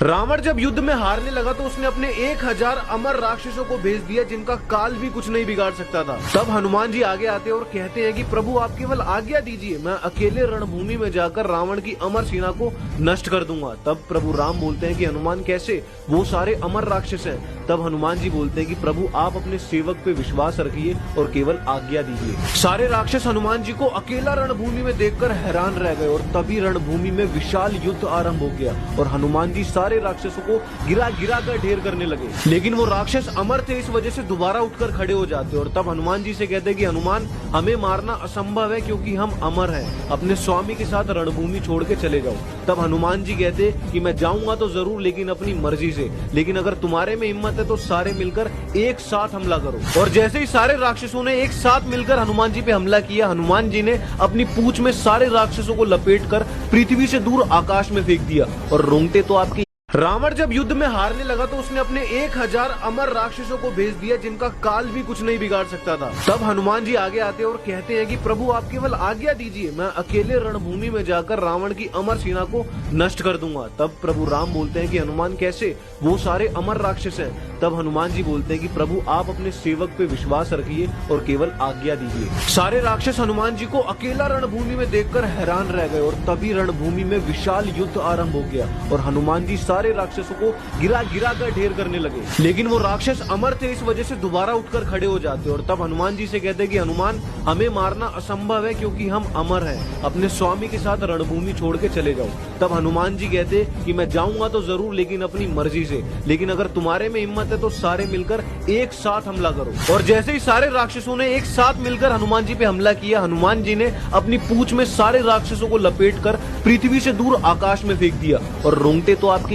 रावण जब युद्ध में हारने लगा तो उसने अपने 1000 अमर राक्षसों को भेज दिया जिनका काल भी कुछ नहीं बिगाड़ सकता था। तब हनुमान जी आगे आते और कहते हैं कि प्रभु आप केवल आज्ञा दीजिए, मैं अकेले रणभूमि में जाकर रावण की अमर सेना को नष्ट कर दूंगा। तब प्रभु राम बोलते हैं कि हनुमान कैसे, वो सारे अमर राक्षस हैं। तब हनुमान जी बोलते हैं कि प्रभु आप अपने सेवक पे विश्वास रखिए और केवल आज्ञा दीजिए। सारे राक्षस हनुमान जी को अकेला रणभूमि में देखकर हैरान रह गए और तभी रणभूमि में विशाल युद्ध आरंभ हो गया और हनुमान जी सारे राक्षसों को गिरा गिरा कर ढेर करने लगे। लेकिन वो राक्षस अमर थे, इस वजह से दोबारा उठकर खड़े हो जाते और तब हनुमान जी से कहते कि हनुमान हमें मारना असंभव है क्योंकि हम अमर हैं, अपने स्वामी के साथ रणभूमि छोड़ के चले जाओ। तब हनुमान जी कहते कि मैं जाऊंगा तो जरूर, लेकिन अपनी मर्जी से, लेकिन अगर तुम्हारे में हिम्मत है तो सारे मिलकर एक साथ हमला करो। और जैसे ही सारे राक्षसों ने एक साथ मिलकर हनुमान जी पे हमला किया, हनुमान जी ने अपनी पूंछ में सारे राक्षसों को लपेटकर पृथ्वी से दूर आकाश में फेंक दिया और रोंगटे तो आपके। रावण जब युद्ध में हारने लगा तो उसने अपने 1000 अमर राक्षसों को भेज दिया जिनका काल भी कुछ नहीं बिगाड़ सकता था। तब हनुमान जी आगे आते और कहते हैं कि प्रभु आप केवल आज्ञा दीजिए, मैं अकेले रणभूमि में जाकर रावण की अमर सेना को नष्ट कर दूंगा। तब प्रभु राम बोलते हैं कि हनुमान कैसे, वो सारे अमर राक्षस हैं। तब हनुमान जी बोलते हैं कि प्रभु आप अपने सेवक पे विश्वास रखिए और केवल आज्ञा दीजिए। सारे राक्षस हनुमान जी को अकेला रणभूमि में देखकर हैरान रह गए और तभी रणभूमि में विशाल युद्ध आरंभ हो गया और हनुमान जी सारे राक्षसों को गिरा गिरा कर ढेर करने लगे। लेकिन वो राक्षस अमर थे, इस वजह से दोबारा उठकर खड़े हो जाते और तब हनुमान जी से कहते कि हनुमान हमें मारना असंभव है क्योंकि हम अमर हैं, अपने स्वामी के साथ रणभूमि छोड़ के चले जाओ। तब हनुमान जी कहते कि मैं जाऊंगा तो जरूर, लेकिन अपनी मर्जी से, लेकिन अगर तुम्हारे में हिम्मत है तो सारे मिलकर एक साथ हमला करो। और जैसे ही सारे राक्षसों ने एक साथ मिलकर हनुमान जी पे हमला किया, हनुमान जी ने अपनी पूंछ में सारे राक्षसों को लपेटकर पृथ्वी से दूर आकाश में फेंक दिया और रोंगटे तो आपके